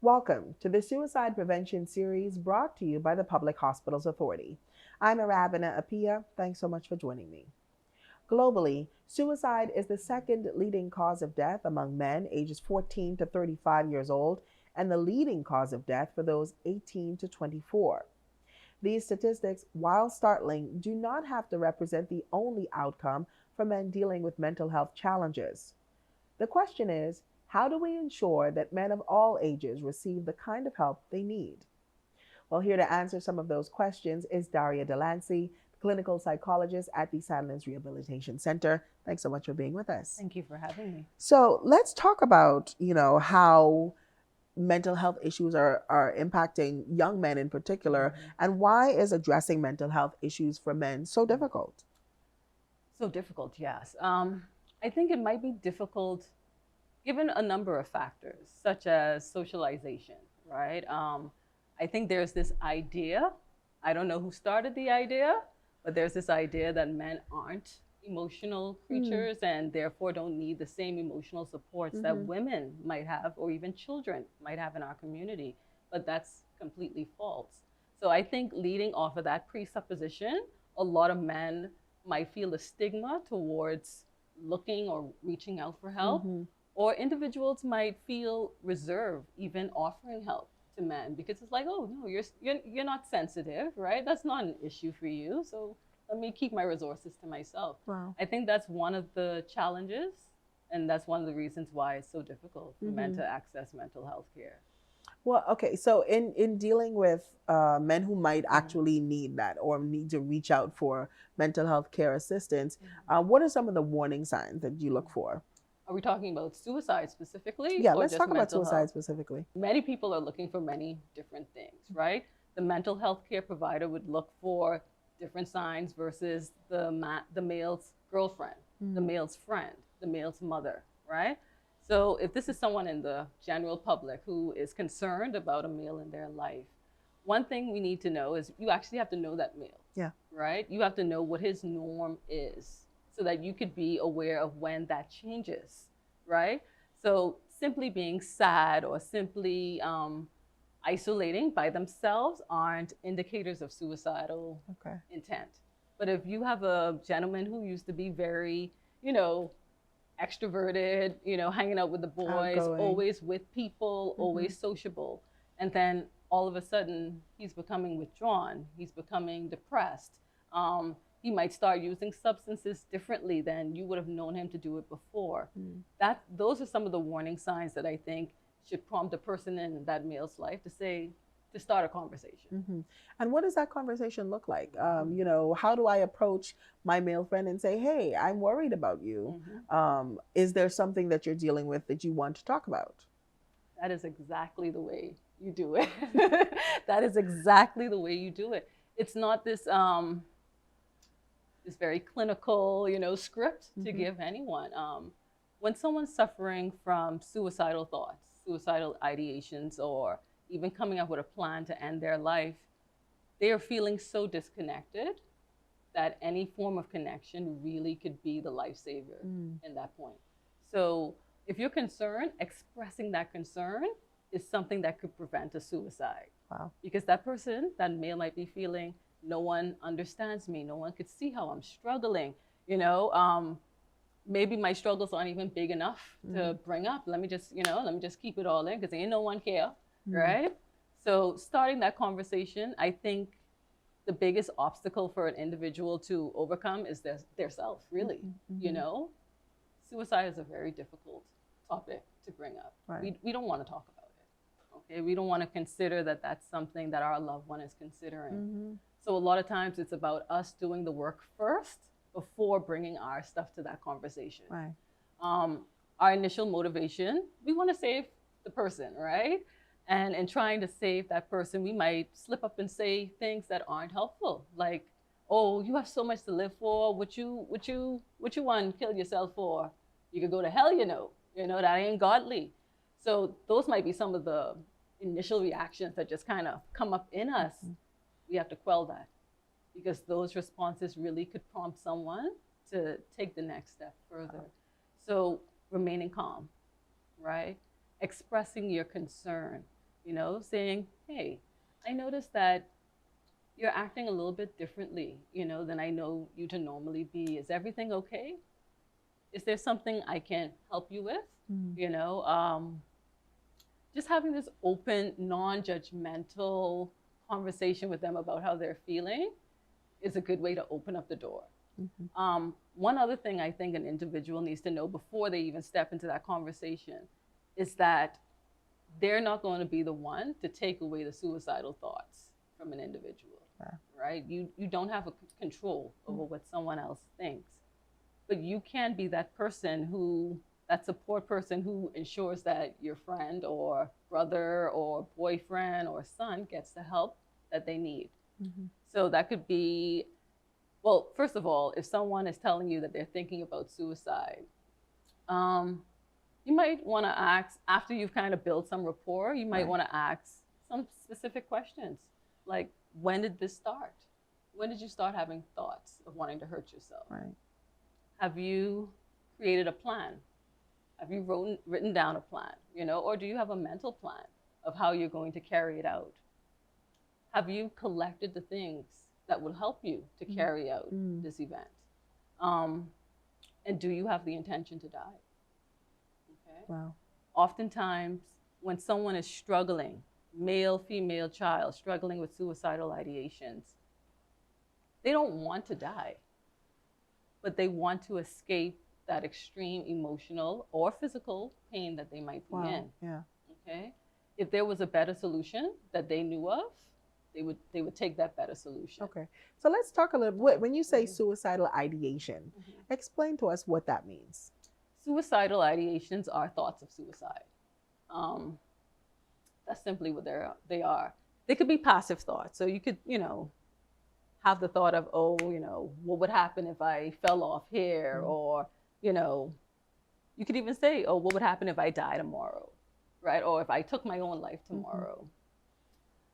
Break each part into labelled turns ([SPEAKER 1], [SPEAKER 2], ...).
[SPEAKER 1] Welcome to the Suicide Prevention Series brought to you by the Public Hospitals Authority. I'm Aravana Apia. Thanks so much for joining me. Globally, suicide is the second leading cause of death among men ages 14 to 35 years old and the leading cause of death for those 18 to 24. These statistics, while startling, do not have to represent the only outcome for men dealing with mental health challenges. The question is, how do we ensure that men of all ages receive the kind of help they need? Well, here to answer some of those questions is Daria Delancy, clinical psychologist at the Silence Rehabilitation Center. Thanks so much for being with us.
[SPEAKER 2] Thank you for having me.
[SPEAKER 1] So let's talk about, how mental health issues are impacting young men in particular, and why is addressing mental health issues for men so difficult?
[SPEAKER 2] So difficult, yes. I think it might be difficult given a number of factors, such as socialization, right? I think there's this idea, I don't know who started the idea, but there's this idea that men aren't emotional creatures and therefore don't need the same emotional supports that women might have or even children might have in our community. But that's completely false. So I think leading off of that presupposition, a lot of men might feel a stigma towards looking or reaching out for help, or individuals might feel reserved even offering help to men because it's like, oh no, you're not sensitive, right? That's not an issue for you. So let me keep my resources to myself.
[SPEAKER 1] Wow.
[SPEAKER 2] I think that's one of the challenges, and that's one of the reasons why it's so difficult for men to access mental health care.
[SPEAKER 1] Well, okay, so in dealing with men who might actually need that or need to reach out for mental health care assistance, what are some of the warning signs that you look for?
[SPEAKER 2] Are we talking about suicide specifically?
[SPEAKER 1] Yeah,
[SPEAKER 2] or
[SPEAKER 1] let's
[SPEAKER 2] just
[SPEAKER 1] talk about
[SPEAKER 2] mental
[SPEAKER 1] suicide
[SPEAKER 2] health?
[SPEAKER 1] specifically.
[SPEAKER 2] Many people are looking for many different things, right? The mental health care provider would look for different signs versus the male's girlfriend, the male's friend, the male's mother, right? So if this is someone in the general public who is concerned about a male in their life, one thing we need to know is you actually have to know that male,
[SPEAKER 1] Yeah.
[SPEAKER 2] right? You have to know what his norm is so that you could be aware of when that changes, right? So simply being sad or simply isolating by themselves aren't indicators of suicidal intent. But if you have a gentleman who used to be very, extroverted, hanging out with the boys,
[SPEAKER 1] Outgoing.
[SPEAKER 2] always with people, always sociable, and then all of a sudden he's becoming withdrawn, he's becoming depressed. He might start using substances differently than you would have known him to do it before. Those are some of the warning signs that I think should prompt a person in that male's life to start a conversation.
[SPEAKER 1] And what does that conversation look like? How do I approach my male friend and say, hey, I'm worried about you. Is there something that you're dealing with that you want to talk about?
[SPEAKER 2] That is exactly the way you do it. That is exactly the way you do it. It's not this this very clinical, script to give anyone. When someone's suffering from suicidal thoughts, suicidal ideations, or even coming up with a plan to end their life, they are feeling so disconnected that any form of connection really could be the lifesaver in that point. So if you're concerned, expressing that concern is something that could prevent a suicide.
[SPEAKER 1] Wow.
[SPEAKER 2] Because that person, that male might be feeling, no one understands me, no one could see how I'm struggling, maybe my struggles aren't even big enough to bring up. Let me just keep it all in because ain't no one care, right? So starting that conversation, I think the biggest obstacle for an individual to overcome is their self, really. Suicide is a very difficult topic to bring up.
[SPEAKER 1] Right.
[SPEAKER 2] We don't want to talk about it, okay? We don't want to consider that that's something that our loved one is considering. So a lot of times it's about us doing the work first before bringing our stuff to that conversation.
[SPEAKER 1] Right.
[SPEAKER 2] Our initial motivation, we want to save the person, right? And in trying to save that person, we might slip up and say things that aren't helpful, like, "Oh, you have so much to live for. What you want to kill yourself for? You could go to hell, that ain't godly." So those might be some of the initial reactions that just kind of come up in us. We have to quell that because those responses really could prompt someone to take the next step further. So remaining calm, right? Expressing your concern. saying, hey, I noticed that you're acting a little bit differently, than I know you to normally be. Is everything okay? Is there something I can help you with?
[SPEAKER 1] Mm.
[SPEAKER 2] Just having this open, non-judgmental conversation with them about how they're feeling is a good way to open up the door. One other thing I think an individual needs to know before they even step into that conversation is that they're not going to be the one to take away the suicidal thoughts from an individual, right? You don't have a control over what someone else thinks, but you can be that person that support person who ensures that your friend or brother or boyfriend or son gets the help that they need. So that could be, well, first of all, if someone is telling you that they're thinking about suicide, you might want to ask, after you've kind of built some rapport, you might want to ask some specific questions. Like, when did this start? When did you start having thoughts of wanting to hurt yourself?
[SPEAKER 1] Right.
[SPEAKER 2] Have you created a plan? Have you written down a plan, or do you have a mental plan of how you're going to carry it out? Have you collected the things that will help you to carry out this event? And do you have the intention to die? Okay.
[SPEAKER 1] Wow.
[SPEAKER 2] Oftentimes, when someone is struggling, male, female, child, struggling with suicidal ideations, they don't want to die, but they want to escape that extreme emotional or physical pain that they might be in.
[SPEAKER 1] Yeah.
[SPEAKER 2] Okay. If there was a better solution that they knew of, they would take that better solution.
[SPEAKER 1] Okay. So let's talk a little bit. When you say suicidal ideation, explain to us what that means.
[SPEAKER 2] Suicidal ideations are thoughts of suicide. That's simply what they are. They could be passive thoughts. So you could, have the thought of, oh, what would happen if I fell off here? Or, you could even say, oh, what would happen if I die tomorrow, right? Or if I took my own life tomorrow.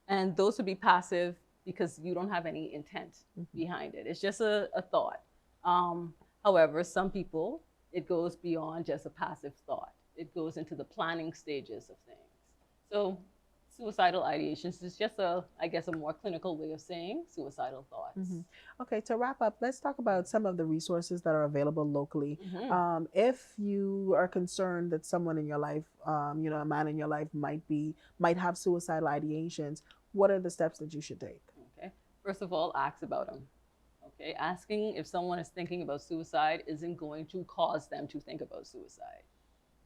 [SPEAKER 2] And those would be passive because you don't have any intent behind it. It's just a thought. However, some people, it goes beyond just a passive thought. It goes into the planning stages of things. So suicidal ideations is just a more clinical way of saying suicidal thoughts.
[SPEAKER 1] Okay, to wrap up, let's talk about some of the resources that are available locally. If you are concerned that someone in your life, a man in your life might have suicidal ideations, what are the steps that you should take?
[SPEAKER 2] Okay, first of all, ask about them. Okay, asking if someone is thinking about suicide isn't going to cause them to think about suicide.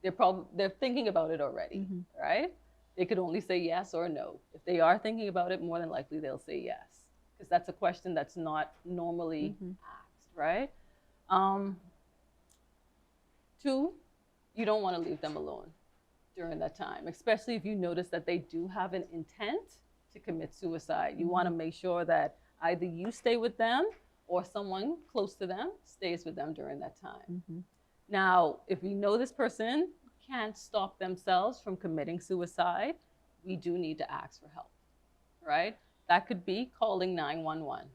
[SPEAKER 2] They're thinking about it already, right? They could only say yes or no. If they are thinking about it, more than likely they'll say yes, because that's a question that's not normally asked, right? 2, you don't want to leave them alone during that time, especially if you notice that they do have an intent to commit suicide. You want to make sure that either you stay with them or someone close to them stays with them during that time. Now, if we know this person can't stop themselves from committing suicide, we do need to ask for help, right? That could be calling 911,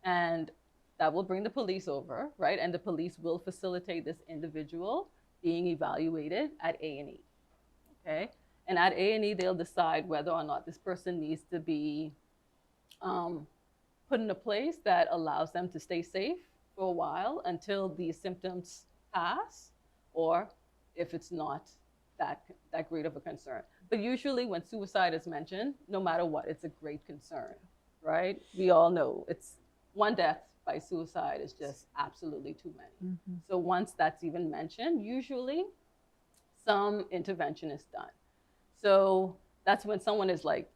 [SPEAKER 2] and that will bring the police over, right? And the police will facilitate this individual being evaluated at A&E, okay? And at A&E, they'll decide whether or not this person needs to be put in a place that allows them to stay safe for a while until these symptoms pass, or if it's not that great of a concern. But usually when suicide is mentioned, no matter what, it's a great concern, right? We all know it's one death by suicide is just absolutely too many. So once that's even mentioned, usually some intervention is done. So that's when someone is like,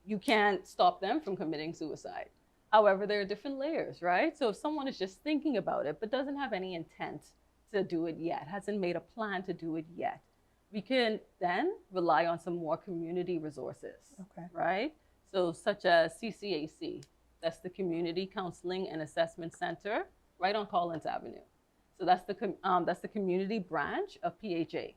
[SPEAKER 2] you can't stop them from committing suicide. However, there are different layers, right? So if someone is just thinking about it, but doesn't have any intent to do it yet, hasn't made a plan to do it yet, we can then rely on some more community resources, right? So such as CCAC, that's the Community Counseling and Assessment Center, right on Collins Avenue. So that's the community branch of PHA,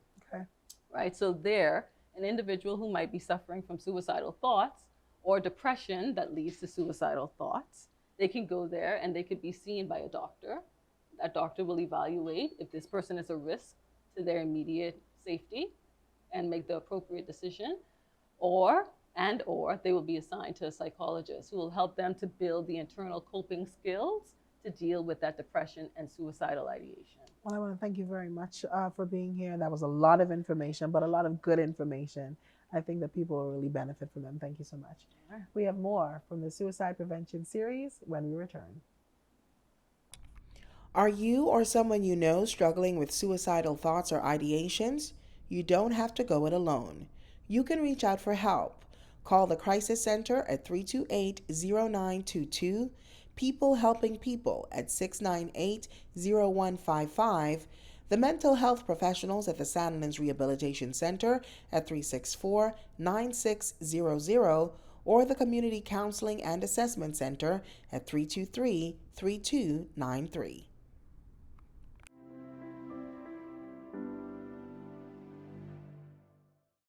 [SPEAKER 2] right? So there, an individual who might be suffering from suicidal thoughts or depression that leads to suicidal thoughts, they can go there and they could be seen by a doctor. That doctor will evaluate if this person is a risk to their immediate safety and make the appropriate decision, or and or they will be assigned to a psychologist who will help them to build the internal coping skills to deal with that depression and suicidal ideation.
[SPEAKER 1] Well, I want to thank you very much for being here. That was a lot of information, but a lot of good information. I think that people will really benefit from them. Thank you so much.
[SPEAKER 2] Sure.
[SPEAKER 1] We have more from the Suicide Prevention series when we return. Are you or someone you know struggling with suicidal thoughts or ideations? You don't have to go it alone. You can reach out for help. Call the Crisis Center at 328-0922, People Helping People at 698-0155, the mental health professionals at the Sandlands Rehabilitation Center at 364-9600, or the Community Counseling and Assessment Center at 323-3293.